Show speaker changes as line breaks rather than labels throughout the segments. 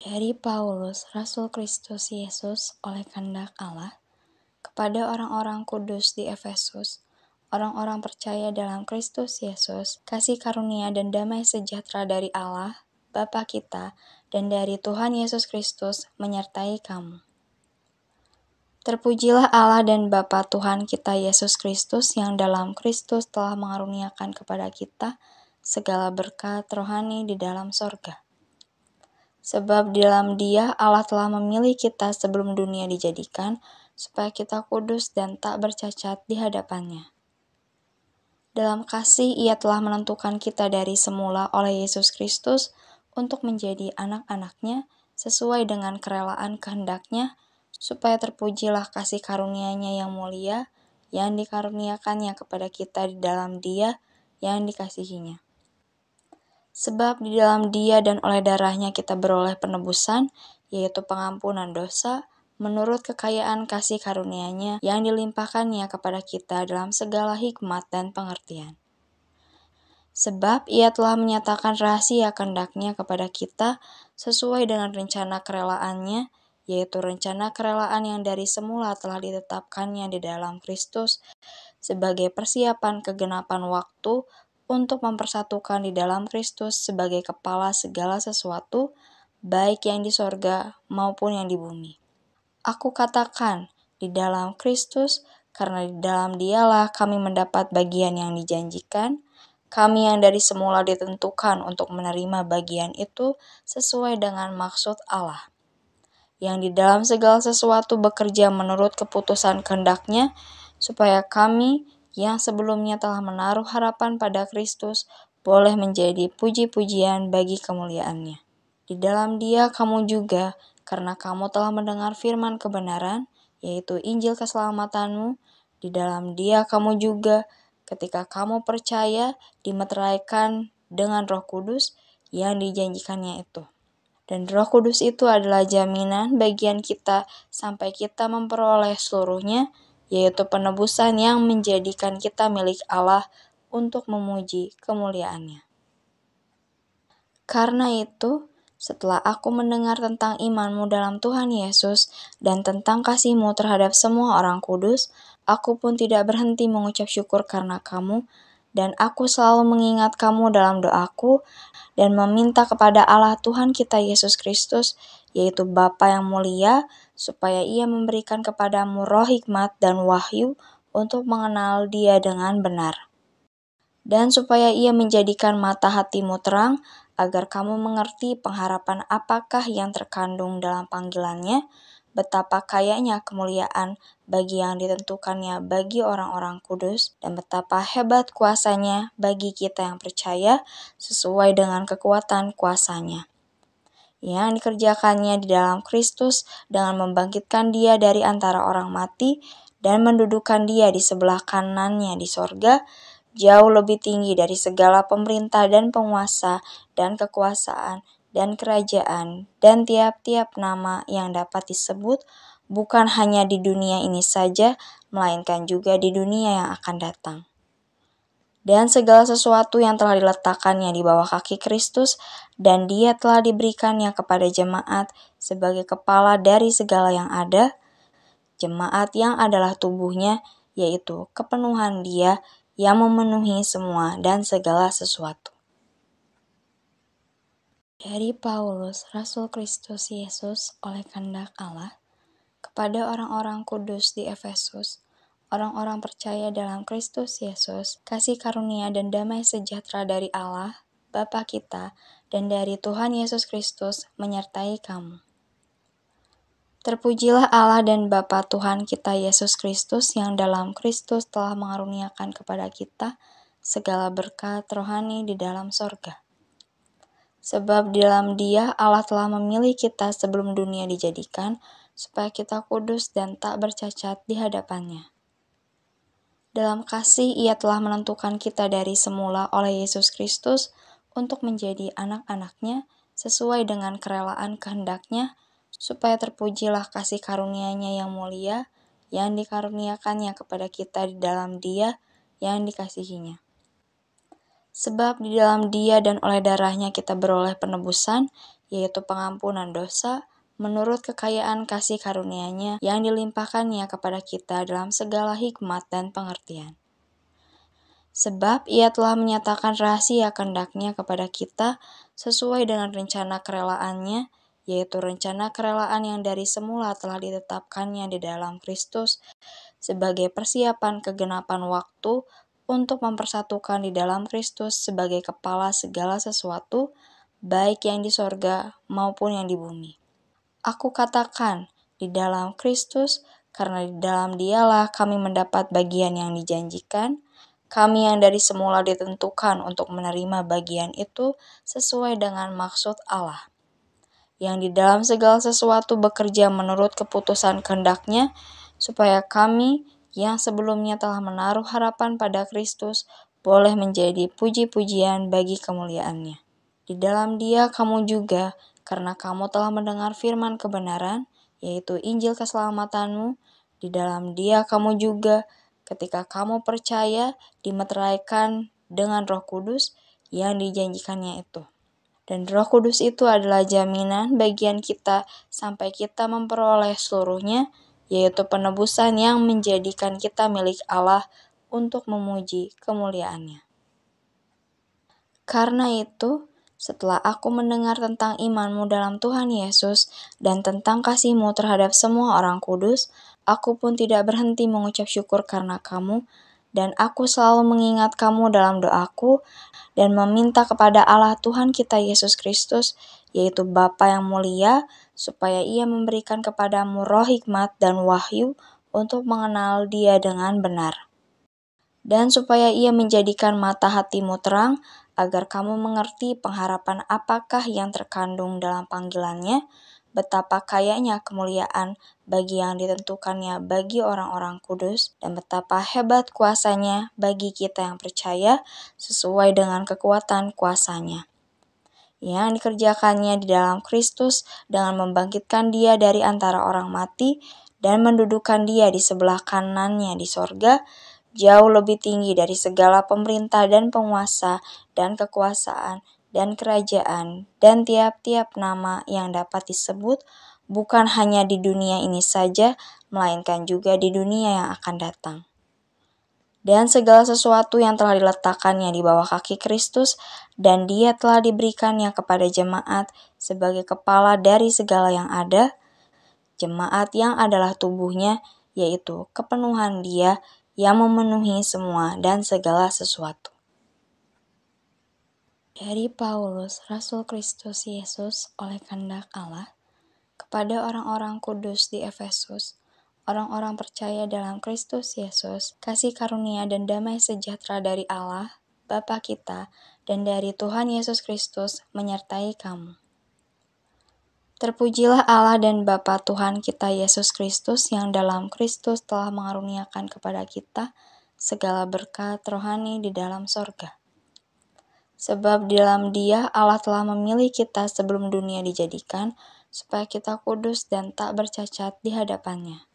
Dari Paulus, Rasul Kristus Yesus oleh kehendak Allah, kepada orang-orang kudus di Efesus, orang-orang percaya dalam Kristus Yesus, kasih karunia dan damai sejahtera dari Allah, Bapa kita, dan dari Tuhan Yesus Kristus menyertai kamu. Terpujilah Allah dan Bapa Tuhan kita Yesus Kristus yang dalam Kristus telah mengaruniakan kepada kita segala berkat rohani di dalam sorga. Sebab di dalam Dia Allah telah memilih kita sebelum dunia dijadikan, supaya kita kudus dan tak bercacat di hadapan-Nya. Dalam kasih Ia telah menentukan kita dari semula oleh Yesus Kristus untuk menjadi anak-anak-Nya sesuai dengan kerelaan kehendak-Nya, supaya terpujilah kasih karunia-Nya yang mulia, yang dikaruniakan-Nya kepada kita di dalam Dia yang dikasihi-Nya. Sebab di dalam Dia dan oleh darah-Nya kita beroleh penebusan, yaitu pengampunan dosa, menurut kekayaan kasih karunia-Nya yang dilimpahkan-Nya kepada kita dalam segala hikmat dan pengertian. Sebab Ia telah menyatakan rahasia kehendak-Nya kepada kita sesuai dengan rencana kerelaan-Nya, yaitu rencana kerelaan yang dari semula telah ditetapkan-Nya di dalam Kristus sebagai persiapan kegenapan waktu, untuk mempersatukan di dalam Kristus sebagai kepala segala sesuatu, baik yang di sorga maupun yang di bumi. Aku katakan, di dalam Kristus, karena di dalam Dialah kami mendapat bagian yang dijanjikan, kami yang dari semula ditentukan untuk menerima bagian itu sesuai dengan maksud Allah, yang di dalam segala sesuatu bekerja menurut keputusan kehendak-Nya, supaya kami yang sebelumnya telah menaruh harapan pada Kristus boleh menjadi puji-pujian bagi kemuliaan-Nya. Di dalam Dia kamu juga, karena kamu telah mendengar firman kebenaran, yaitu Injil keselamatanmu, di dalam Dia kamu juga, ketika kamu percaya, dimeteraikan dengan Roh Kudus yang dijanjikannya itu. Dan Roh Kudus itu adalah jaminan bagian kita sampai kita memperoleh seluruhnya, yaitu penebusan yang menjadikan kita milik Allah untuk memuji kemuliaan-Nya. Karena itu, setelah aku mendengar tentang iman-mu dalam Tuhan Yesus dan tentang kasih-mu terhadap semua orang kudus, aku pun tidak berhenti mengucap syukur karena kamu, dan aku selalu mengingat kamu dalam doaku dan meminta kepada Allah Tuhan kita Yesus Kristus, yaitu Bapa yang mulia, supaya Ia memberikan kepadamu roh hikmat dan wahyu untuk mengenal Dia dengan benar. Dan supaya Ia menjadikan mata hatimu terang, agar kamu mengerti pengharapan apakah yang terkandung dalam panggilan-Nya, betapa kayanya kemuliaan bagi yang ditentukannya bagi orang-orang kudus, dan betapa hebat kuasa-Nya bagi kita yang percaya sesuai dengan kekuatan kuasa-Nya, yang dikerjakannya di dalam Kristus dengan membangkitkan Dia dari antara orang mati dan mendudukan Dia di sebelah kanan-Nya di sorga, jauh lebih tinggi dari segala pemerintah dan penguasa dan kekuasaan dan kerajaan dan tiap-tiap nama yang dapat disebut, bukan hanya di dunia ini saja, melainkan juga di dunia yang akan datang. Dan segala sesuatu yang telah diletakkannya di bawah kaki Kristus, dan Dia telah diberikannya kepada jemaat sebagai kepala dari segala yang ada, jemaat yang adalah tubuhnya, yaitu kepenuhan Dia yang memenuhi semua dan segala sesuatu. Dari Paulus, Rasul Kristus Yesus oleh kehendak Allah, kepada orang-orang kudus di Efesus, orang-orang percaya dalam Kristus Yesus, kasih karunia dan damai sejahtera dari Allah, Bapa kita, dan dari Tuhan Yesus Kristus menyertai kamu. Terpujilah Allah dan Bapa Tuhan kita Yesus Kristus yang dalam Kristus telah mengaruniakan kepada kita segala berkat rohani di dalam sorga. Sebab di dalam Dia Allah telah memilih kita sebelum dunia dijadikan, supaya kita kudus dan tak bercacat di hadapan-Nya. Dalam kasih Ia telah menentukan kita dari semula oleh Yesus Kristus untuk menjadi anak-anak-Nya sesuai dengan kerelaan kehendak-Nya, supaya terpujilah kasih karunia-Nya yang mulia, yang dikaruniakan-Nya kepada kita di dalam Dia yang dikasihi-Nya. Sebab di dalam Dia dan oleh darah-Nya kita beroleh penebusan, yaitu pengampunan dosa, menurut kekayaan kasih karunia-Nya yang dilimpahkan-Nya kepada kita dalam segala hikmat dan pengertian. Sebab Ia telah menyatakan rahasia kehendak-Nya kepada kita sesuai dengan rencana kerelaan-Nya, yaitu rencana kerelaan yang dari semula telah ditetapkan-Nya di dalam Kristus sebagai persiapan kegenapan waktu untuk mempersatukan di dalam Kristus sebagai kepala segala sesuatu, baik yang di sorga maupun yang di bumi. Aku katakan, di dalam Kristus, karena di dalam Dialah kami mendapat bagian yang dijanjikan, kami yang dari semula ditentukan untuk menerima bagian itu sesuai dengan maksud Allah, yang di dalam segala sesuatu bekerja menurut keputusan kehendak-Nya, supaya kami yang sebelumnya telah menaruh harapan pada Kristus boleh menjadi puji-pujian bagi kemuliaan-Nya. Di dalam Dia kamu juga, karena kamu telah mendengar firman kebenaran, yaitu Injil keselamatanmu, di dalam Dia kamu juga, ketika kamu percaya, dimeteraikan dengan Roh Kudus yang dijanjikannya itu. Dan Roh Kudus itu adalah jaminan bagian kita sampai kita memperoleh seluruhnya, yaitu penebusan yang menjadikan kita milik Allah untuk memuji kemuliaan-Nya. Karena itu, setelah aku mendengar tentang iman-mu dalam Tuhan Yesus dan tentang kasih-mu terhadap semua orang kudus, aku pun tidak berhenti mengucap syukur karena kamu, dan aku selalu mengingat kamu dalam doaku dan meminta kepada Allah Tuhan kita Yesus Kristus, yaitu Bapa yang mulia, supaya Ia memberikan kepadamu roh hikmat dan wahyu untuk mengenal Dia dengan benar. Dan supaya Ia menjadikan mata hatimu terang, agar kamu mengerti pengharapan apakah yang terkandung dalam panggilan-Nya, betapa kayanya kemuliaan bagi yang ditentukannya bagi orang-orang kudus, dan betapa hebat kuasa-Nya bagi kita yang percaya sesuai dengan kekuatan kuasa-Nya, yang dikerjakannya di dalam Kristus dengan membangkitkan Dia dari antara orang mati dan mendudukan Dia di sebelah kanan-Nya di sorga, jauh lebih tinggi dari segala pemerintah dan penguasa dan kekuasaan dan kerajaan dan tiap-tiap nama yang dapat disebut, bukan hanya di dunia ini saja, melainkan juga di dunia yang akan datang. Dan segala sesuatu yang telah diletakkannya di bawah kaki Kristus, dan Dia telah diberikannya kepada jemaat sebagai kepala dari segala yang ada, jemaat yang adalah tubuhnya, yaitu kepenuhan Dia yang memenuhi semua dan segala sesuatu. Dari Paulus, Rasul Kristus Yesus oleh kehendak Allah, kepada orang-orang kudus di Efesus, orang-orang percaya dalam Kristus Yesus, kasih karunia dan damai sejahtera dari Allah, Bapa kita, dan dari Tuhan Yesus Kristus menyertai kamu. Terpujilah Allah dan Bapa Tuhan kita Yesus Kristus yang dalam Kristus telah mengaruniakan kepada kita segala berkat rohani di dalam sorga. Sebab di dalam Dia Allah telah memilih kita sebelum dunia dijadikan, supaya kita kudus dan tak bercacat di hadapan-Nya.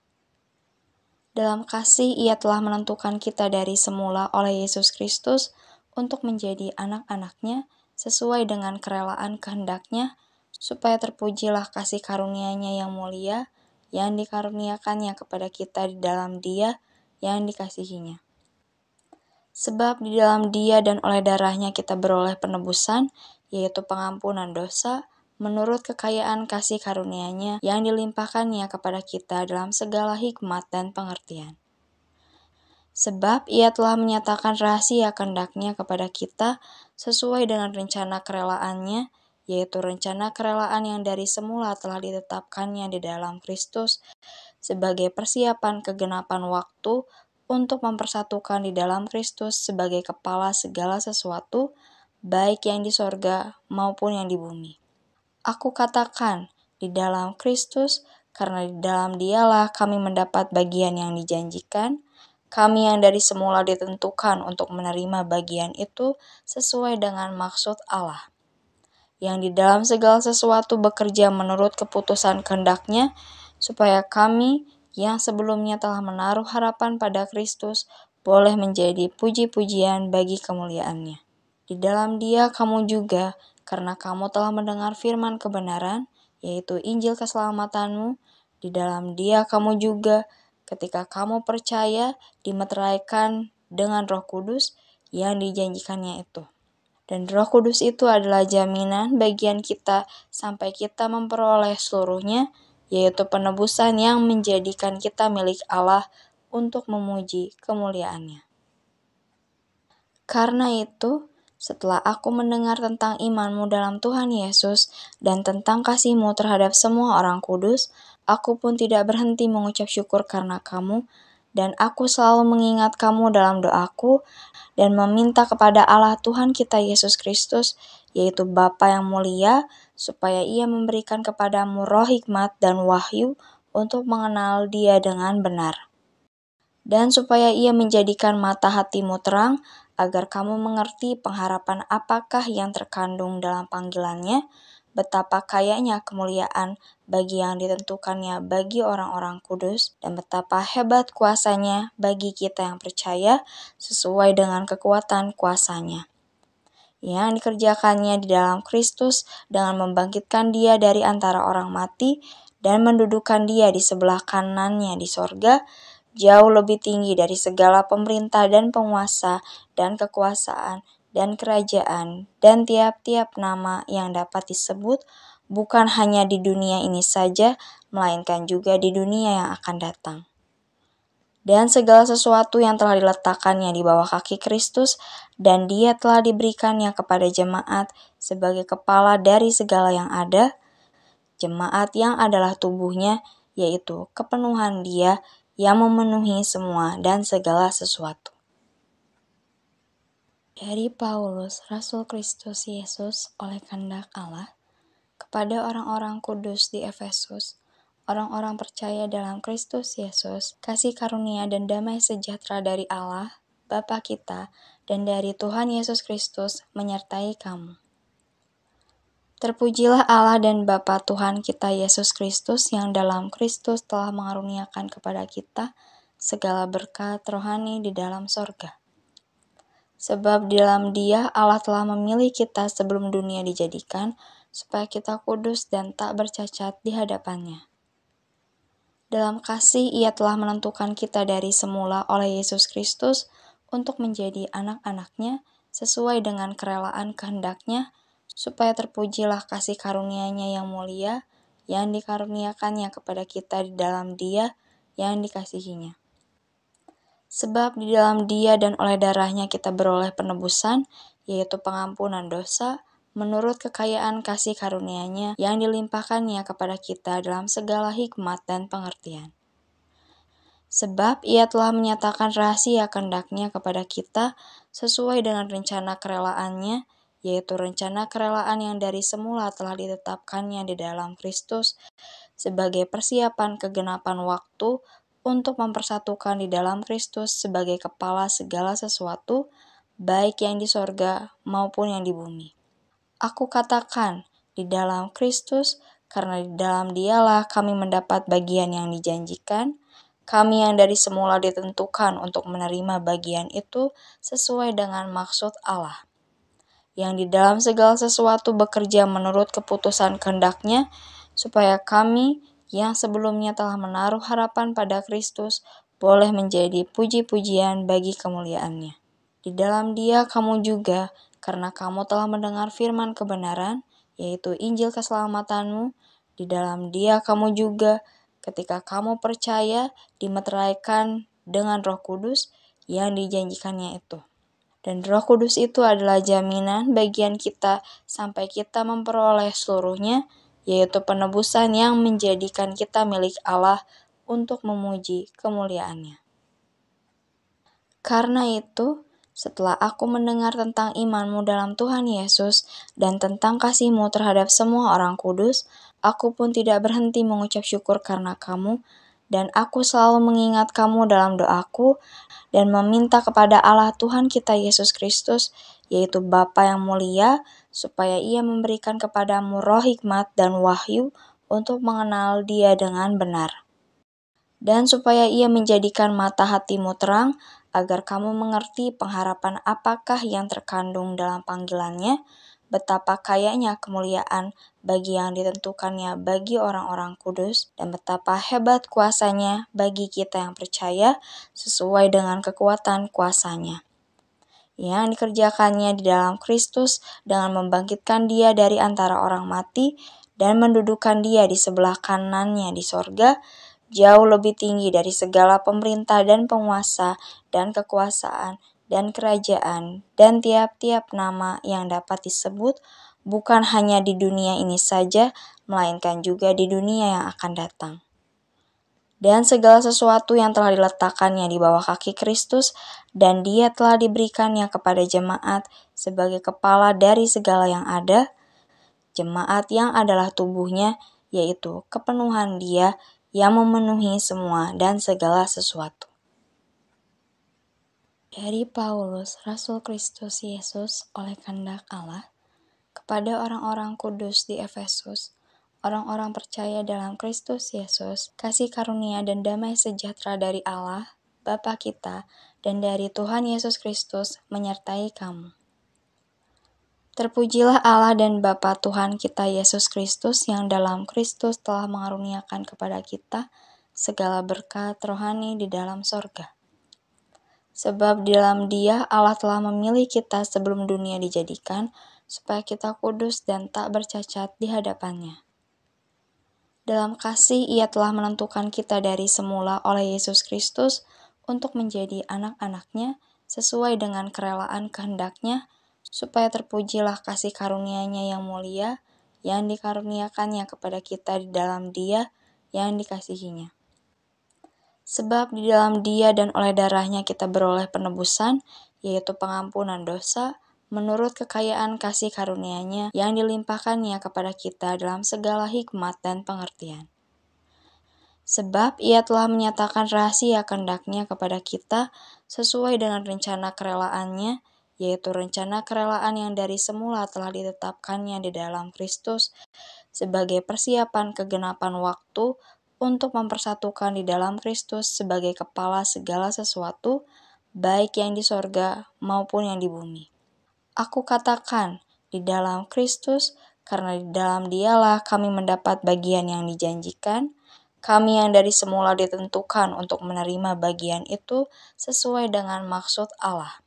Dalam kasih Ia telah menentukan kita dari semula oleh Yesus Kristus untuk menjadi anak-anak-Nya sesuai dengan kerelaan kehendak-Nya, supaya terpujilah kasih karunia-Nya yang mulia, yang dikaruniakannya kepada kita di dalam Dia yang dikasihi-Nya. Sebab di dalam Dia dan oleh darah-Nya kita beroleh penebusan, yaitu pengampunan dosa, menurut kekayaan kasih karunia-Nya yang dilimpahkan-Nya kepada kita dalam segala hikmat dan pengertian. Sebab Ia telah menyatakan rahasia kehendak-Nya kepada kita sesuai dengan rencana kerelaan-Nya, yaitu rencana kerelaan yang dari semula telah ditetapkan-Nya di dalam Kristus sebagai persiapan kegenapan waktu untuk mempersatukan di dalam Kristus sebagai kepala segala sesuatu, baik yang di sorga maupun yang di bumi. Aku katakan, di dalam Kristus, karena di dalam Dialah kami mendapat bagian yang dijanjikan, kami yang dari semula ditentukan untuk menerima bagian itu sesuai dengan maksud Allah, yang di dalam segala sesuatu bekerja menurut keputusan kehendak-Nya, supaya kami yang sebelumnya telah menaruh harapan pada Kristus boleh menjadi puji-pujian bagi kemuliaan-Nya. Di dalam Dia kamu juga, karena kamu telah mendengar firman kebenaran, yaitu Injil keselamatanmu. Di dalam Dia kamu juga, ketika kamu percaya, dimeteraikan dengan Roh Kudus yang dijanjikannya itu. Dan Roh Kudus itu adalah jaminan bagian kita sampai kita memperoleh seluruhnya, yaitu penebusan yang menjadikan kita milik Allah untuk memuji kemuliaan-Nya. Karena itu, setelah aku mendengar tentang imanmu dalam Tuhan Yesus dan tentang kasih-Mu terhadap semua orang kudus, aku pun tidak berhenti mengucap syukur karena kamu, dan aku selalu mengingat kamu dalam doaku dan meminta kepada Allah Tuhan kita Yesus Kristus, yaitu Bapa yang mulia, supaya Ia memberikan kepadamu roh hikmat dan wahyu untuk mengenal Dia dengan benar. Dan supaya Ia menjadikan mata hatimu terang, agar kamu mengerti pengharapan apakah yang terkandung dalam panggilannya, betapa kayanya kemuliaan bagi yang ditentukannya bagi orang-orang kudus, dan betapa hebat kuasanya bagi kita yang percaya sesuai dengan kekuatan kuasanya, yang dikerjakannya di dalam Kristus dengan membangkitkan Dia dari antara orang mati dan mendudukan Dia di sebelah kanannya di sorga, jauh lebih tinggi dari segala pemerintah dan penguasa dan kekuasaan dan kerajaan dan tiap-tiap nama yang dapat disebut, bukan hanya di dunia ini saja, melainkan juga di dunia yang akan datang. Dan segala sesuatu yang telah diletakkannya di bawah kaki Kristus, dan Dia telah diberikannya kepada jemaat sebagai kepala dari segala yang ada, jemaat yang adalah tubuhnya, yaitu kepenuhan Dia yang memenuhi semua dan segala sesuatu. Dari Paulus, Rasul Kristus Yesus oleh kehendak Allah, kepada orang-orang kudus di Efesus, orang-orang percaya dalam Kristus Yesus, kasih karunia dan damai sejahtera dari Allah, Bapa kita, dan dari Tuhan Yesus Kristus menyertai kamu. Terpujilah Allah dan Bapa Tuhan kita Yesus Kristus yang dalam Kristus telah mengaruniakan kepada kita segala berkat rohani di dalam sorga. Sebab di dalam Dia Allah telah memilih kita sebelum dunia dijadikan, supaya kita kudus dan tak bercacat di hadapan-Nya. Dalam kasih Ia telah menentukan kita dari semula oleh Yesus Kristus untuk menjadi anak-anak-Nya sesuai dengan kerelaan kehendak-Nya, supaya terpujilah kasih karunia-Nya yang mulia, yang dikaruniakannya kepada kita di dalam Dia yang dikasihi-Nya. Sebab di dalam Dia dan oleh darah-Nya kita beroleh penebusan, yaitu pengampunan dosa, menurut kekayaan kasih karunia-Nya yang dilimpahkan-Nya kepada kita dalam segala hikmat dan pengertian. Sebab Ia telah menyatakan rahasia kehendak-Nya kepada kita sesuai dengan rencana kerelaan-Nya, yaitu rencana kerelaan yang dari semula telah ditetapkan-Nya di dalam Kristus sebagai persiapan kegenapan waktu untuk mempersatukan di dalam Kristus sebagai kepala segala sesuatu, baik yang di sorga maupun yang di bumi. Aku katakan, di dalam Kristus, karena di dalam Dialah kami mendapat bagian yang dijanjikan, kami yang dari semula ditentukan untuk menerima bagian itu sesuai dengan maksud Allah, yang di dalam segala sesuatu bekerja menurut keputusan kehendak-Nya, supaya kami yang sebelumnya telah menaruh harapan pada Kristus boleh menjadi puji-pujian bagi kemuliaan-Nya. Di dalam Dia kamu juga, karena kamu telah mendengar firman kebenaran, yaitu Injil keselamatanmu, di dalam Dia kamu juga, ketika kamu percaya, dimeteraikan dengan Roh Kudus yang dijanjikannya itu. Dan Roh Kudus itu adalah jaminan bagian kita sampai kita memperoleh seluruhnya, yaitu penebusan yang menjadikan kita milik Allah untuk memuji kemuliaan-Nya. Karena itu, setelah aku mendengar tentang imanmu dalam Tuhan Yesus dan tentang kasih-Mu terhadap semua orang kudus, aku pun tidak berhenti mengucap syukur karena kamu, dan aku selalu mengingat kamu dalam doaku dan meminta kepada Allah Tuhan kita Yesus Kristus, yaitu Bapa yang mulia, supaya Ia memberikan kepadamu roh hikmat dan wahyu untuk mengenal Dia dengan benar. Dan supaya Ia menjadikan mata hatimu terang, agar kamu mengerti pengharapan apakah yang terkandung dalam panggilannya, betapa kayanya kemuliaan bagi yang ditentukannya bagi orang-orang kudus, dan betapa hebat kuasanya bagi kita yang percaya sesuai dengan kekuatan kuasanya yang dikerjakannya di dalam Kristus dengan membangkitkan Dia dari antara orang mati dan mendudukan Dia di sebelah kanannya di sorga, jauh lebih tinggi dari segala pemerintah dan penguasa dan kekuasaan dan kerajaan dan tiap-tiap nama yang dapat disebut, bukan hanya di dunia ini saja, melainkan juga di dunia yang akan datang. Dan segala sesuatu yang telah diletakkannya di bawah kaki Kristus, dan Dia telah diberikannya kepada jemaat sebagai kepala dari segala yang ada, jemaat yang adalah tubuhnya, yaitu kepenuhan Dia yang memenuhi semua dan segala sesuatu. Dari Paulus, Rasul Kristus Yesus oleh kehendak Allah, kepada orang-orang kudus di Efesus, orang-orang percaya dalam Kristus Yesus, kasih karunia dan damai sejahtera dari Allah, Bapa kita, dan dari Tuhan Yesus Kristus menyertai kamu. Terpujilah Allah dan Bapa Tuhan kita Yesus Kristus yang dalam Kristus telah mengaruniakan kepada kita segala berkat rohani di dalam sorga. Sebab di dalam Dia Allah telah memilih kita sebelum dunia dijadikan, supaya kita kudus dan tak bercacat di hadapan-Nya. Dalam kasih Ia telah menentukan kita dari semula oleh Yesus Kristus untuk menjadi anak-anak-Nya sesuai dengan kerelaan kehendak-Nya, supaya terpujilah kasih karunia-Nya yang mulia yang dikaruniakannya kepada kita di dalam Dia yang dikasihi-Nya. Sebab di dalam Dia dan oleh darah-Nya kita beroleh penebusan, yaitu pengampunan dosa, menurut kekayaan kasih karunia-Nya yang dilimpahkan-Nya kepada kita dalam segala hikmat dan pengertian. Sebab Ia telah menyatakan rahasia kehendak-Nya kepada kita sesuai dengan rencana kerelaan-Nya, yaitu rencana kerelaan yang dari semula telah ditetapkan-Nya di dalam Kristus sebagai persiapan kegenapan waktu, untuk mempersatukan di dalam Kristus sebagai kepala segala sesuatu, baik yang di sorga maupun yang di bumi. Aku katakan, di dalam Kristus, karena di dalam Dialah kami mendapat bagian yang dijanjikan, kami yang dari semula ditentukan untuk menerima bagian itu sesuai dengan maksud Allah,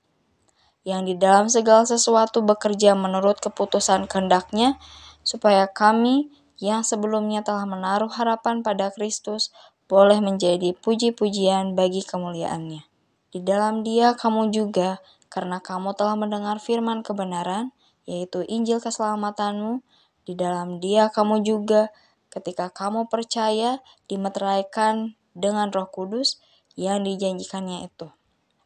yang di dalam segala sesuatu bekerja menurut keputusan kehendak-Nya, supaya kami yang sebelumnya telah menaruh harapan pada Kristus boleh menjadi puji-pujian bagi kemuliaan-Nya. Di dalam Dia kamu juga, karena kamu telah mendengar firman kebenaran, yaitu Injil keselamatanmu, di dalam Dia kamu juga, ketika kamu percaya, dimeteraikan dengan Roh Kudus yang dijanjikannya itu.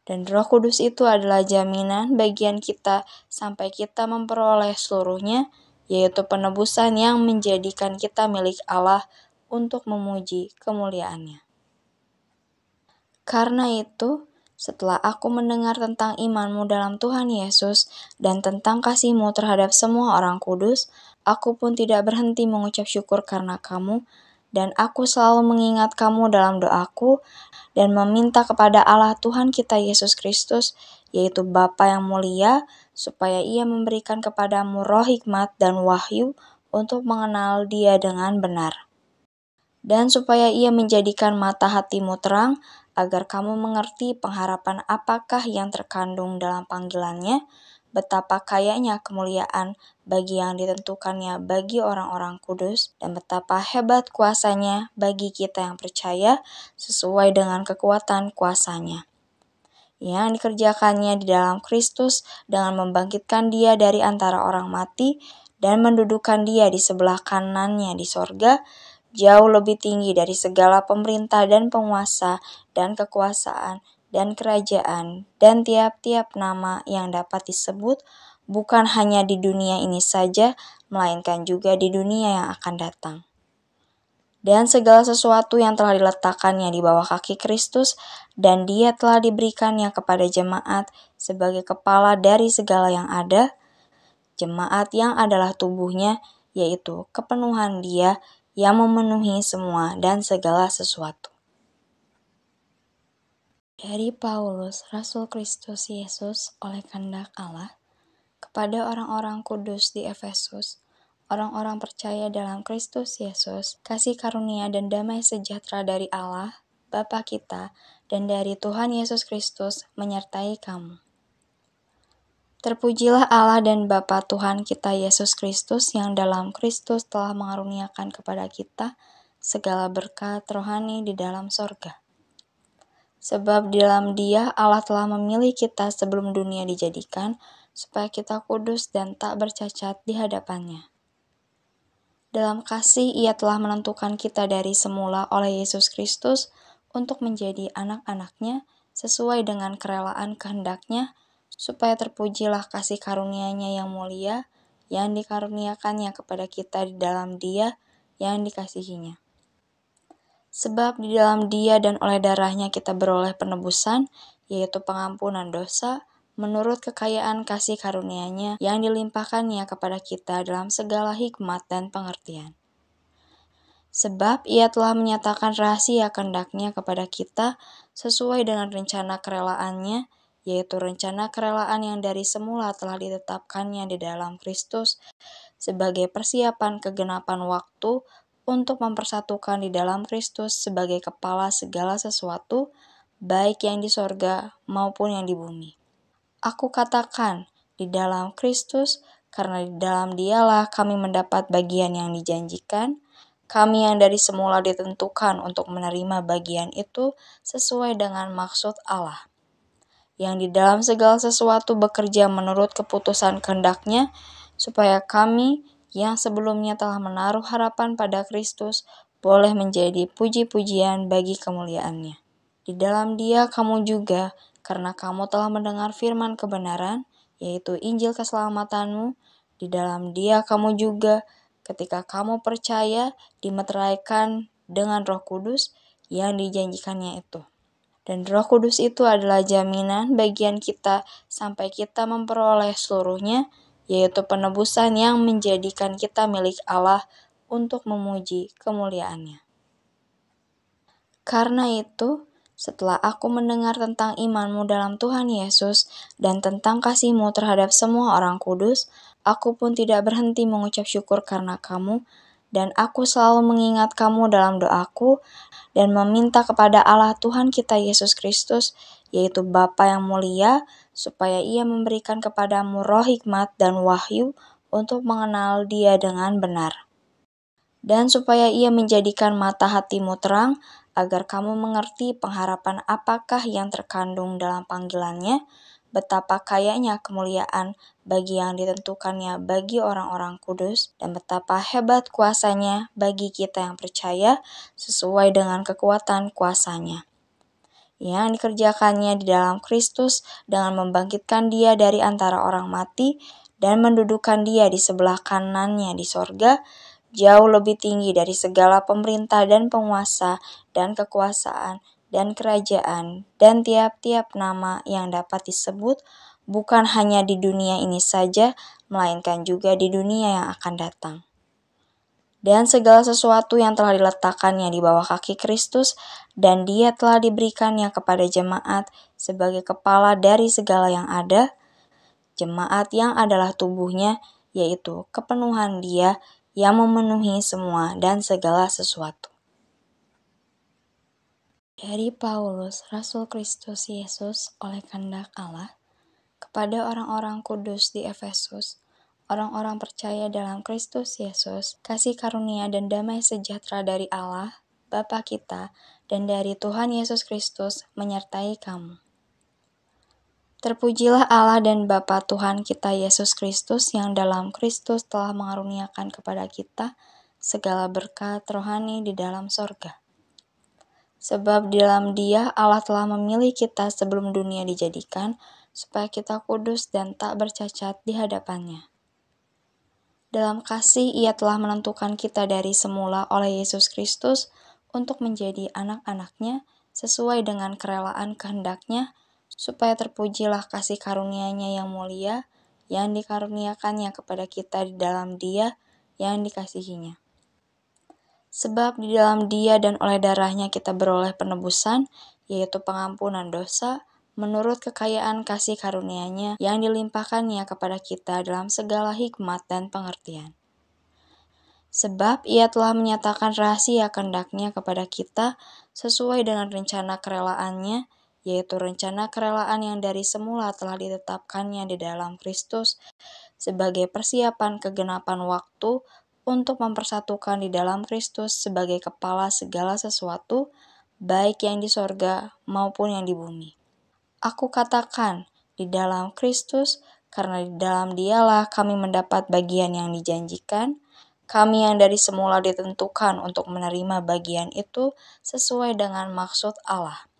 Dan Roh Kudus itu adalah jaminan bagian kita sampai kita memperoleh seluruhnya, yaitu penebusan yang menjadikan kita milik Allah untuk memuji kemuliaan-Nya. Karena itu, setelah aku mendengar tentang iman-mu dalam Tuhan Yesus dan tentang kasih-mu terhadap semua orang kudus, aku pun tidak berhenti mengucap syukur karena kamu, dan aku selalu mengingat kamu dalam doaku dan meminta kepada Allah Tuhan kita Yesus Kristus, yaitu Bapa yang mulia, supaya Ia memberikan kepadamu roh hikmat dan wahyu untuk mengenal Dia dengan benar. Dan supaya Ia menjadikan mata hatimu terang, agar kamu mengerti pengharapan apakah yang terkandung dalam panggilan-Nya, betapa kayanya kemuliaan bagi yang ditentukannya bagi orang-orang kudus, dan betapa hebat kuasanya bagi kita yang percaya sesuai dengan kekuatan kuasanya yang dikerjakannya di dalam Kristus dengan membangkitkan Dia dari antara orang mati dan mendudukan Dia di sebelah kanannya di sorga, jauh lebih tinggi dari segala pemerintah dan penguasa dan kekuasaan dan kerajaan dan tiap-tiap nama yang dapat disebut, bukan hanya di dunia ini saja, melainkan juga di dunia yang akan datang. Dan segala sesuatu yang telah diletakkannya di bawah kaki Kristus, dan Dia telah diberikannya kepada jemaat sebagai kepala dari segala yang ada, jemaat yang adalah tubuhnya, yaitu kepenuhan Dia yang memenuhi semua dan segala sesuatu. Dari Paulus, Rasul Kristus Yesus oleh kehendak Allah, kepada orang-orang kudus di Efesus, orang-orang percaya dalam Kristus Yesus, kasih karunia dan damai sejahtera dari Allah, Bapa kita, dan dari Tuhan Yesus Kristus menyertai kamu. Terpujilah Allah dan Bapa Tuhan kita Yesus Kristus yang dalam Kristus telah mengaruniakan kepada kita segala berkat rohani di dalam sorga. Sebab di dalam Dia Allah telah memilih kita sebelum dunia dijadikan, supaya kita kudus dan tak bercacat di hadapan-Nya. Dalam kasih Ia telah menentukan kita dari semula oleh Yesus Kristus untuk menjadi anak-anak-Nya sesuai dengan kerelaan kehendak-Nya, supaya terpujilah kasih karunia-Nya yang mulia, yang dikaruniakannya kepada kita di dalam Dia yang dikasihi-Nya. Sebab di dalam Dia dan oleh darah-Nya kita beroleh penebusan, yaitu pengampunan dosa, menurut kekayaan kasih karunia-Nya yang dilimpahkan-Nya kepada kita dalam segala hikmat dan pengertian. Sebab Ia telah menyatakan rahasia kehendak-Nya kepada kita sesuai dengan rencana kerelaan-Nya, yaitu rencana kerelaan yang dari semula telah ditetapkan-Nya di dalam Kristus sebagai persiapan kegenapan waktu untuk mempersatukan di dalam Kristus sebagai kepala segala sesuatu, baik yang di sorga maupun yang di bumi. Aku katakan, di dalam Kristus, karena di dalam Dialah kami mendapat bagian yang dijanjikan, kami yang dari semula ditentukan untuk menerima bagian itu sesuai dengan maksud Allah, yang di dalam segala sesuatu bekerja menurut keputusan kehendak-Nya, supaya kami yang sebelumnya telah menaruh harapan pada Kristus boleh menjadi puji-pujian bagi kemuliaan-Nya. Di dalam Dia kamu juga, karena kamu telah mendengar firman kebenaran, yaitu Injil keselamatanmu, di dalam Dia kamu juga, ketika kamu percaya, dimeteraikan dengan Roh Kudus yang dijanjikannya itu. Dan Roh Kudus itu adalah jaminan bagian kita sampai kita memperoleh seluruhnya, yaitu penebusan yang menjadikan kita milik Allah untuk memuji kemuliaan-Nya. Karena itu, setelah aku mendengar tentang iman-mu dalam Tuhan Yesus dan tentang kasih-mu terhadap semua orang kudus, aku pun tidak berhenti mengucap syukur karena kamu, dan aku selalu mengingat kamu dalam doaku dan meminta kepada Allah Tuhan kita Yesus Kristus, yaitu Bapa yang mulia, supaya Ia memberikan kepadamu roh hikmat dan wahyu untuk mengenal Dia dengan benar. Dan supaya Ia menjadikan mata hatimu terang, agar kamu mengerti pengharapan apakah yang terkandung dalam panggilan-Nya, betapa kayanya kemuliaan bagi yang ditentukannya bagi orang-orang kudus, dan betapa hebat kuasa-Nya bagi kita yang percaya sesuai dengan kekuatan kuasa-Nya, yang dikerjakannya di dalam Kristus dengan membangkitkan Dia dari antara orang mati dan mendudukan Dia di sebelah kanan-Nya di sorga, jauh lebih tinggi dari segala pemerintah dan penguasa dan kekuasaan dan kerajaan dan tiap-tiap nama yang dapat disebut, bukan hanya di dunia ini saja, melainkan juga di dunia yang akan datang. Dan segala sesuatu yang telah diletakkannya di bawah kaki Kristus, dan Dia telah diberikannya kepada jemaat sebagai kepala dari segala yang ada, jemaat yang adalah tubuhnya, yaitu kepenuhan Dia yang memenuhi semua dan segala sesuatu. Dari Paulus, Rasul Kristus Yesus oleh kehendak Allah, kepada orang-orang kudus di Efesus, orang-orang percaya dalam Kristus Yesus, kasih karunia dan damai sejahtera dari Allah, Bapa kita, dan dari Tuhan Yesus Kristus menyertai kamu. Terpujilah Allah dan Bapa Tuhan kita Yesus Kristus yang dalam Kristus telah mengaruniakan kepada kita segala berkat rohani di dalam sorga. Sebab di dalam Dia Allah telah memilih kita sebelum dunia dijadikan, supaya kita kudus dan tak bercacat di hadapan-Nya. Dalam kasih Ia telah menentukan kita dari semula oleh Yesus Kristus untuk menjadi anak-anak-Nya sesuai dengan kerelaan kehendak-Nya, supaya terpujilah kasih karunia-Nya yang mulia, yang dikaruniakannya kepada kita di dalam Dia yang dikasihi-Nya. Sebab di dalam Dia dan oleh darah-Nya kita beroleh penebusan, yaitu pengampunan dosa, menurut kekayaan kasih karunia-Nya yang dilimpahkan-Nya kepada kita dalam segala hikmat dan pengertian. Sebab Ia telah menyatakan rahasia kehendak-Nya kepada kita sesuai dengan rencana kerelaan-Nya, yaitu rencana kerelaan yang dari semula telah ditetapkan-Nya di dalam Kristus sebagai persiapan kegenapan waktu untuk mempersatukan di dalam Kristus sebagai kepala segala sesuatu, baik yang di sorga maupun yang di bumi. Aku katakan, di dalam Kristus, karena di dalam Dialah kami mendapat bagian yang dijanjikan, kami yang dari semula ditentukan untuk menerima bagian itu sesuai dengan maksud Allah,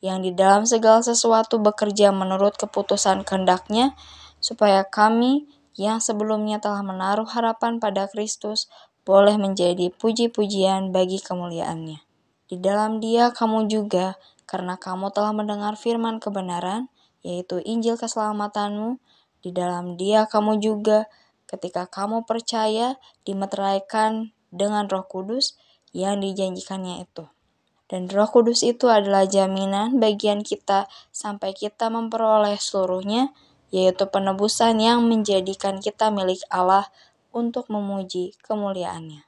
yang di dalam segala sesuatu bekerja menurut keputusan kehendak-Nya, supaya kami yang sebelumnya telah menaruh harapan pada Kristus boleh menjadi puji-pujian bagi kemuliaan-Nya. Di dalam Dia kamu juga, karena kamu telah mendengar firman kebenaran, yaitu Injil keselamatanmu, di dalam Dia kamu juga, ketika kamu percaya, dimeteraikan dengan Roh Kudus yang dijanjikannya itu. Dan Roh Kudus itu adalah jaminan bagian kita sampai kita memperoleh seluruhnya, yaitu penebusan yang menjadikan kita milik Allah untuk memuji kemuliaan-Nya.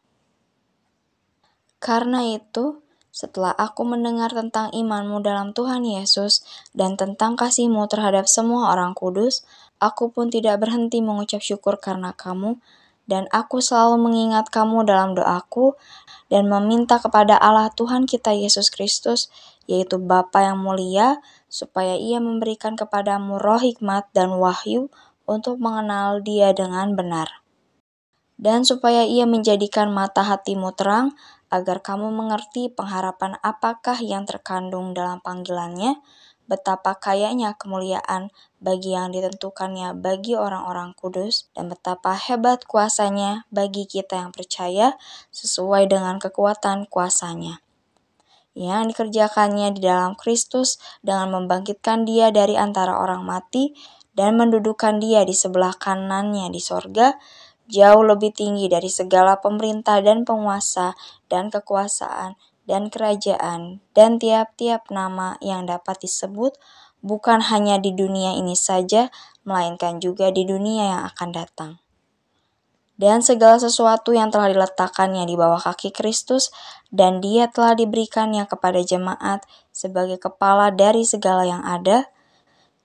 Karena itu, setelah aku mendengar tentang imanmu dalam Tuhan Yesus dan tentang kasihmu terhadap semua orang kudus, aku pun tidak berhenti mengucap syukur karena kamu, dan aku selalu mengingat kamu dalam doaku dan meminta kepada Allah Tuhan kita Yesus Kristus, yaitu Bapa yang mulia, supaya Ia memberikan kepadamu roh hikmat dan wahyu untuk mengenal Dia dengan benar. Dan supaya Ia menjadikan mata hatimu terang, agar kamu mengerti pengharapan apakah yang terkandung dalam panggilan-Nya, betapa kayanya kemuliaan bagi yang ditentukannya bagi orang-orang kudus, dan betapa hebat kuasa-Nya bagi kita yang percaya sesuai dengan kekuatan kuasa-Nya, yang dikerjakannya di dalam Kristus dengan membangkitkan Dia dari antara orang mati dan mendudukan Dia di sebelah kanan-Nya di sorga, jauh lebih tinggi dari segala pemerintah dan penguasa dan kekuasaan dan kerajaan dan tiap-tiap nama yang dapat disebut, bukan hanya di dunia ini saja, melainkan juga di dunia yang akan datang. Dan segala sesuatu yang telah diletakkannya di bawah kaki Kristus, dan Dia telah diberikannya kepada jemaat sebagai kepala dari segala yang ada,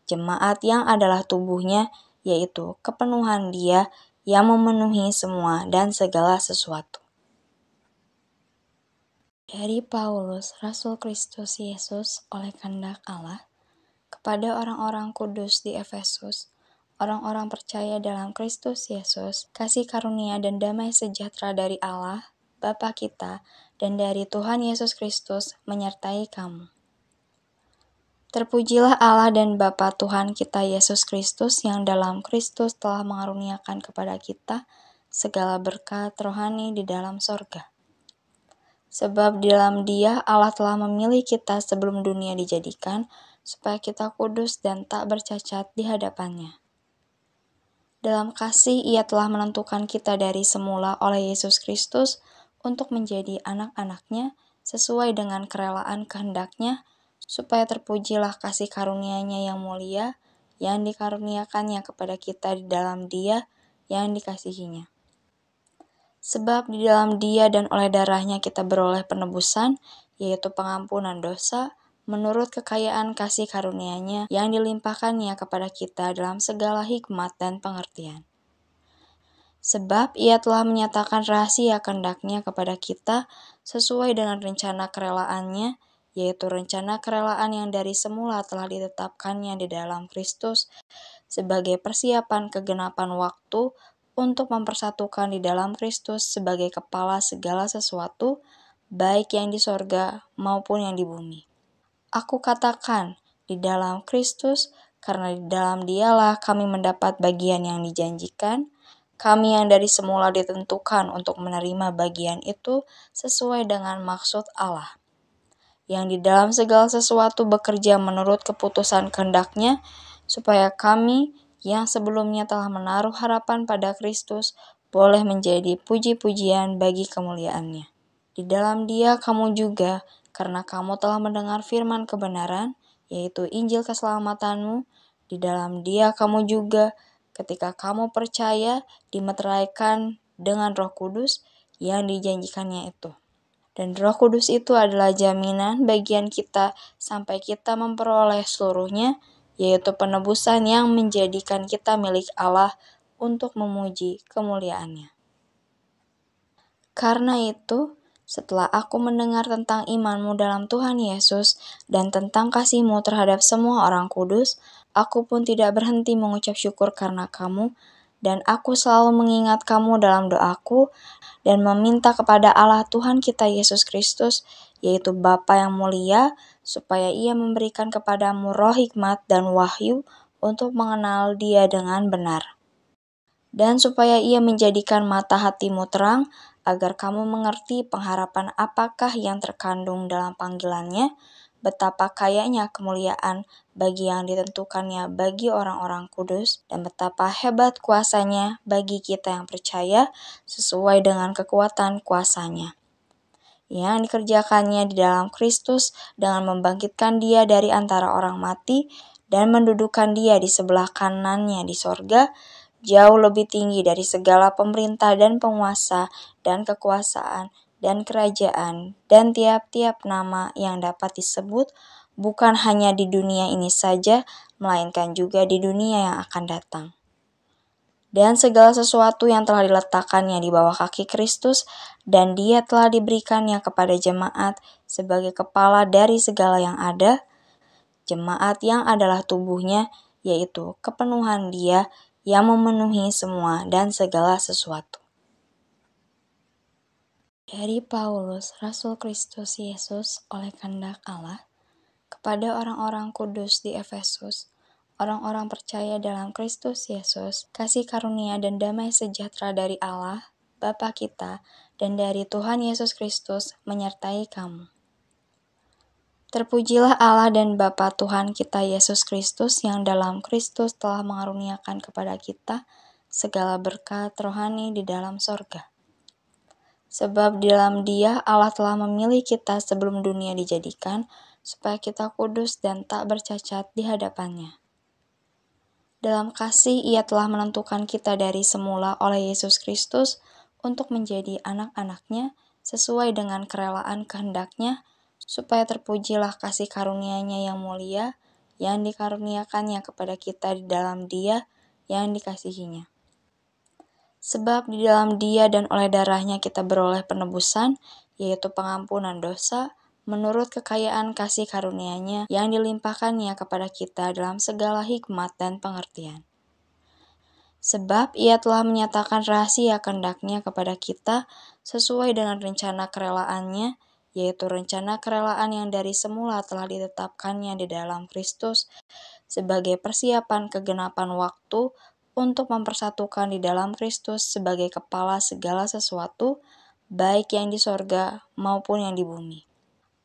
jemaat yang adalah tubuhnya, yaitu kepenuhan Dia yang memenuhi semua dan segala sesuatu. Dari Paulus, Rasul Kristus Yesus oleh kehendak Allah, kepada orang-orang kudus di Efesus, orang-orang percaya dalam Kristus Yesus, kasih karunia dan damai sejahtera dari Allah, Bapa kita, dan dari Tuhan Yesus Kristus menyertai kamu. Terpujilah Allah dan Bapa Tuhan kita Yesus Kristus yang dalam Kristus telah mengaruniakan kepada kita segala berkat rohani di dalam sorga. Sebab di dalam Dia Allah telah memilih kita sebelum dunia dijadikan, supaya kita kudus dan tak bercacat di hadapan-Nya. Dalam kasih Ia telah menentukan kita dari semula oleh Yesus Kristus untuk menjadi anak-anak-Nya sesuai dengan kerelaan kehendak-Nya, supaya terpujilah kasih karunia-Nya yang mulia, yang dikaruniakannya kepada kita di dalam Dia yang dikasihi-Nya. Sebab di dalam Dia dan oleh darah-Nya kita beroleh penebusan, yaitu pengampunan dosa, menurut kekayaan kasih karunia-Nya yang dilimpahkan-Nya kepada kita dalam segala hikmat dan pengertian. Sebab Ia telah menyatakan rahasia kehendak-Nya kepada kita sesuai dengan rencana kerelaan-Nya, yaitu rencana kerelaan yang dari semula telah ditetapkan-Nya di dalam Kristus sebagai persiapan kegenapan waktu untuk mempersatukan di dalam Kristus sebagai kepala segala sesuatu, baik yang di sorga maupun yang di bumi. Aku katakan, di dalam Kristus, karena di dalam Dialah kami mendapat bagian yang dijanjikan, kami yang dari semula ditentukan untuk menerima bagian itu sesuai dengan maksud Allah, yang di dalam segala sesuatu bekerja menurut keputusan kehendak-Nya, supaya kami yang sebelumnya telah menaruh harapan pada Kristus boleh menjadi puji-pujian bagi kemuliaan-Nya. Di dalam Dia kamu juga, karena kamu telah mendengar firman kebenaran, yaitu Injil keselamatanmu. Di dalam Dia kamu juga, ketika kamu percaya, dimeteraikan dengan Roh Kudus yang dijanjikannya itu. Dan Roh Kudus itu adalah jaminan bagian kita sampai kita memperoleh seluruhnya, yaitu penebusan yang menjadikan kita milik Allah untuk memuji kemuliaan-Nya. Karena itu, setelah aku mendengar tentang imanmu dalam Tuhan Yesus dan tentang kasih-Mu terhadap semua orang kudus, aku pun tidak berhenti mengucap syukur karena kamu, dan aku selalu mengingat kamu dalam doaku dan meminta kepada Allah Tuhan kita Yesus Kristus, yaitu Bapa yang mulia, supaya Ia memberikan kepadamu roh hikmat dan wahyu untuk mengenal Dia dengan benar. Dan supaya Ia menjadikan mata hatimu terang, agar kamu mengerti pengharapan apakah yang terkandung dalam panggilannya, betapa kayanya kemuliaan bagi yang ditentukannya bagi orang-orang kudus, dan betapa hebat kuasanya bagi kita yang percaya sesuai dengan kekuatan kuasanya, yang dikerjakannya di dalam Kristus dengan membangkitkan Dia dari antara orang mati dan mendudukan Dia di sebelah kanannya di sorga, jauh lebih tinggi dari segala pemerintah dan penguasa dan kekuasaan dan kerajaan dan tiap-tiap nama yang dapat disebut, bukan hanya di dunia ini saja, melainkan juga di dunia yang akan datang. Dan segala sesuatu yang telah diletakkannya di bawah kaki Kristus, dan Dia telah diberikannya kepada jemaat sebagai kepala dari segala yang ada, jemaat yang adalah tubuhnya, yaitu kepenuhan Dia yang memenuhi semua dan segala sesuatu. Dari Paulus, Rasul Kristus Yesus oleh kehendak Allah, kepada orang-orang kudus di Efesus, orang-orang percaya dalam Kristus Yesus, kasih karunia dan damai sejahtera dari Allah, Bapa kita, dan dari Tuhan Yesus Kristus menyertai kamu. Terpujilah Allah dan Bapa Tuhan kita Yesus Kristus yang dalam Kristus telah mengaruniakan kepada kita segala berkat rohani di dalam sorga. Sebab di dalam Dia Allah telah memilih kita sebelum dunia dijadikan, supaya kita kudus dan tak bercacat di hadapan-Nya. Dalam kasih Ia telah menentukan kita dari semula oleh Yesus Kristus untuk menjadi anak-anak-Nya sesuai dengan kerelaan kehendak-Nya, supaya terpujilah kasih karunia-Nya yang mulia, yang dikaruniakannya kepada kita di dalam Dia yang dikasihi-Nya. Sebab di dalam Dia dan oleh darah-Nya kita beroleh penebusan, yaitu pengampunan dosa, menurut kekayaan kasih karunia-Nya yang dilimpahkan-Nya kepada kita dalam segala hikmat dan pengertian. Sebab Ia telah menyatakan rahasia kehendak-Nya kepada kita sesuai dengan rencana kerelaannya, yaitu rencana kerelaan yang dari semula telah ditetapkannya di dalam Kristus sebagai persiapan kegenapan waktu untuk mempersatukan di dalam Kristus sebagai kepala segala sesuatu, baik yang di sorga maupun yang di bumi.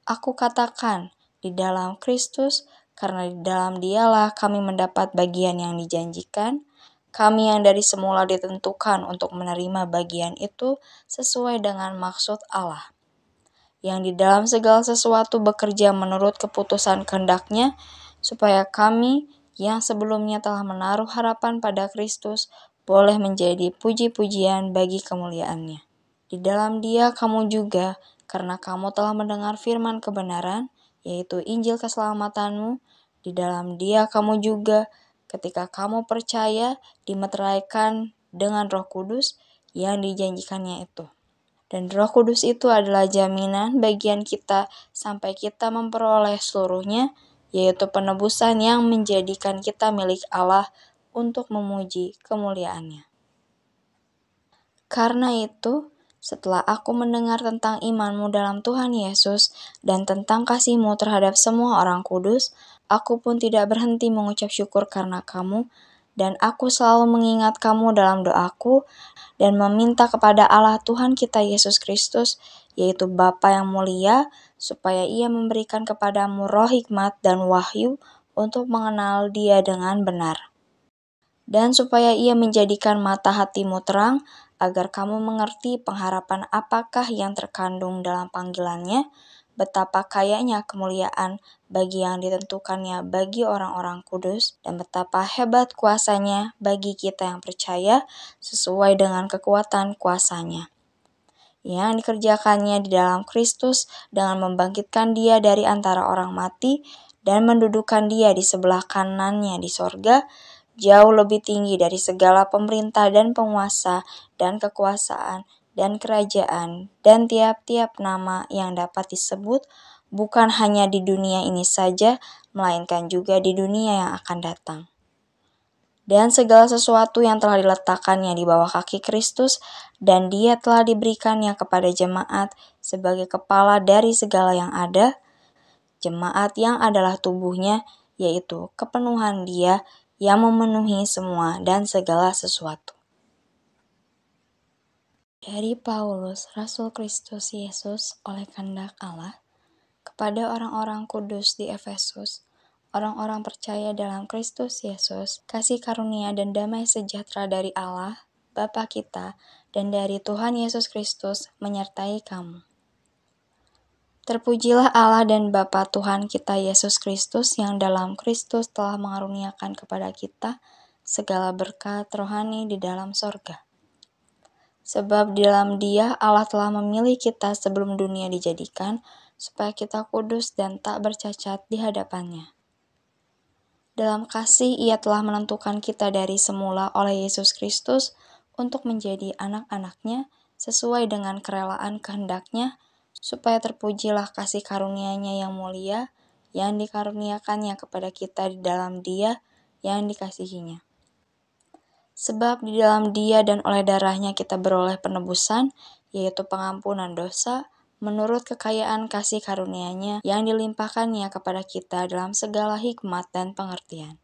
Aku katakan, di dalam Kristus, karena di dalam Dialah kami mendapat bagian yang dijanjikan, kami yang dari semula ditentukan untuk menerima bagian itu sesuai dengan maksud Allah, yang di dalam segala sesuatu bekerja menurut keputusan kehendak-Nya, supaya kami yang sebelumnya telah menaruh harapan pada Kristus boleh menjadi puji-pujian bagi kemuliaan-Nya. Di dalam Dia kamu juga, karena kamu telah mendengar firman kebenaran, yaitu Injil keselamatanmu, di dalam Dia kamu juga, ketika kamu percaya, dimeteraikan dengan Roh Kudus yang dijanjikannya itu. Dan Roh Kudus itu adalah jaminan bagian kita sampai kita memperoleh seluruhnya, yaitu penebusan yang menjadikan kita milik Allah untuk memuji kemuliaan-Nya. Karena itu, setelah aku mendengar tentang imanmu dalam Tuhan Yesus dan tentang kasih-Mu terhadap semua orang kudus, aku pun tidak berhenti mengucap syukur karena kamu, dan aku selalu mengingat kamu dalam doaku dan meminta kepada Allah Tuhan kita Yesus Kristus, yaitu Bapa yang mulia, supaya Ia memberikan kepadamu roh hikmat dan wahyu untuk mengenal Dia dengan benar. Dan supaya Ia menjadikan mata hatimu terang, agar kamu mengerti pengharapan apakah yang terkandung dalam panggilannya, betapa kayanya kemuliaan bagi yang ditentukannya bagi orang-orang kudus, dan betapa hebat kuasanya bagi kita yang percaya sesuai dengan kekuatan kuasanya, yang dikerjakannya di dalam Kristus dengan membangkitkan Dia dari antara orang mati dan mendudukan Dia di sebelah kanannya di sorga, jauh lebih tinggi dari segala pemerintah dan penguasa dan kekuasaan dan kerajaan dan tiap-tiap nama yang dapat disebut, bukan hanya di dunia ini saja, melainkan juga di dunia yang akan datang. Dan segala sesuatu yang telah diletakkannya di bawah kaki Kristus, dan Dia telah diberikannya kepada jemaat sebagai kepala dari segala yang ada, jemaat yang adalah tubuhnya, yaitu kepenuhan Dia yang memenuhi semua dan segala sesuatu. Dari Paulus, Rasul Kristus Yesus oleh kehendak Allah, kepada orang-orang kudus di Efesus, orang-orang percaya dalam Kristus Yesus, kasih karunia dan damai sejahtera dari Allah, Bapa kita, dan dari Tuhan Yesus Kristus menyertai kamu. Terpujilah Allah dan Bapa Tuhan kita Yesus Kristus yang dalam Kristus telah mengaruniakan kepada kita segala berkat rohani di dalam sorga. Sebab di dalam Dia Allah telah memilih kita sebelum dunia dijadikan, supaya kita kudus dan tak bercacat di hadapan-Nya. Dalam kasih Ia telah menentukan kita dari semula oleh Yesus Kristus untuk menjadi anak-anak-Nya sesuai dengan kerelaan kehendak-Nya, supaya terpujilah kasih karunia-Nya yang mulia, yang dikaruniakannya kepada kita di dalam Dia yang dikasihi-Nya. Sebab di dalam Dia dan oleh darah-Nya kita beroleh penebusan, yaitu pengampunan dosa, menurut kekayaan kasih karunia-Nya yang dilimpahkan-Nya kepada kita dalam segala hikmat dan pengertian.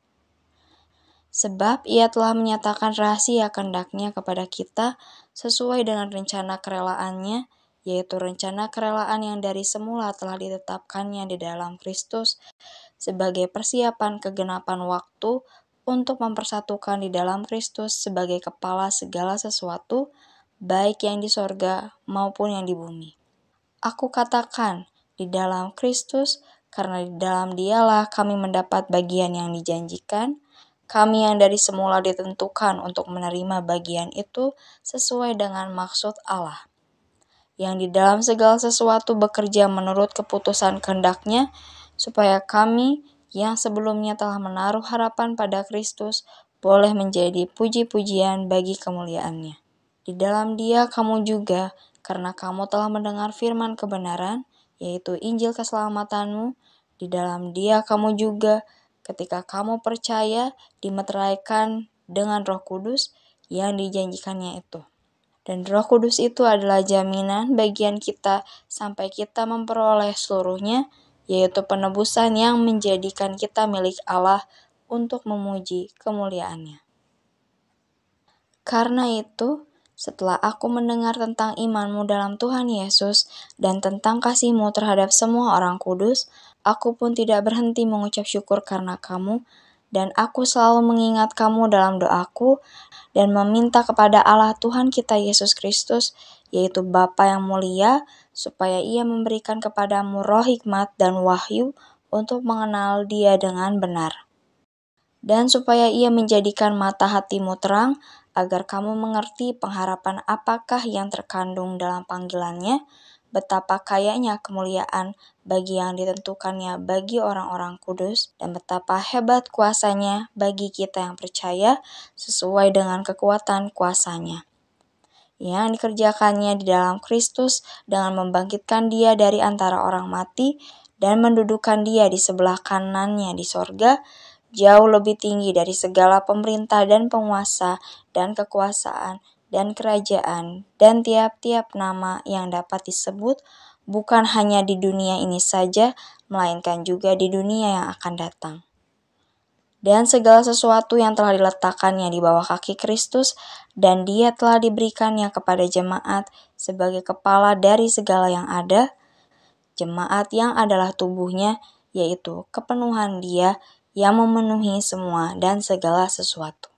Sebab Ia telah menyatakan rahasia kehendak-Nya kepada kita sesuai dengan rencana kerelaannya, yaitu rencana kerelaan yang dari semula telah ditetapkannya di dalam Kristus sebagai persiapan kegenapan waktu, untuk mempersatukan di dalam Kristus sebagai kepala segala sesuatu, baik yang di sorga maupun yang di bumi. Aku katakan, di dalam Kristus, karena di dalam Dialah kami mendapat bagian yang dijanjikan, kami yang dari semula ditentukan untuk menerima bagian itu sesuai dengan maksud Allah, yang di dalam segala sesuatu bekerja menurut keputusan kehendak-Nya, supaya kami yang sebelumnya telah menaruh harapan pada Kristus boleh menjadi puji-pujian bagi kemuliaan-Nya. Di dalam Dia kamu juga, karena kamu telah mendengar firman kebenaran, yaitu Injil keselamatanmu, di dalam Dia kamu juga, ketika kamu percaya, dimeteraikan dengan Roh Kudus yang dijanjikannya itu. Dan Roh Kudus itu adalah jaminan bagian kita sampai kita memperoleh seluruhnya, yaitu penebusan yang menjadikan kita milik Allah untuk memuji kemuliaan-Nya. Karena itu, setelah aku mendengar tentang imanmu dalam Tuhan Yesus dan tentang kasih-Mu terhadap semua orang kudus, aku pun tidak berhenti mengucap syukur karena kamu, dan aku selalu mengingat kamu dalam doaku dan meminta kepada Allah Tuhan kita Yesus Kristus, yaitu Bapa yang mulia, supaya Ia memberikan kepadamu roh hikmat dan wahyu untuk mengenal Dia dengan benar. Dan supaya Ia menjadikan mata hatimu terang, agar kamu mengerti pengharapan apakah yang terkandung dalam panggilan-Nya, betapa kayanya kemuliaan bagi yang ditentukannya bagi orang-orang kudus, dan betapa hebat kuasanya bagi kita yang percaya sesuai dengan kekuatan kuasanya, yang dikerjakannya di dalam Kristus dengan membangkitkan Dia dari antara orang mati dan mendudukan Dia di sebelah kanannya di sorga, jauh lebih tinggi dari segala pemerintah dan penguasa dan kekuasaan dan kerajaan dan tiap-tiap nama yang dapat disebut, bukan hanya di dunia ini saja, melainkan juga di dunia yang akan datang. Dan segala sesuatu yang telah diletakkannya di bawah kaki Kristus, dan Dia telah diberikannya kepada jemaat sebagai kepala dari segala yang ada, jemaat yang adalah tubuhnya, yaitu kepenuhan Dia yang memenuhi semua dan segala sesuatu.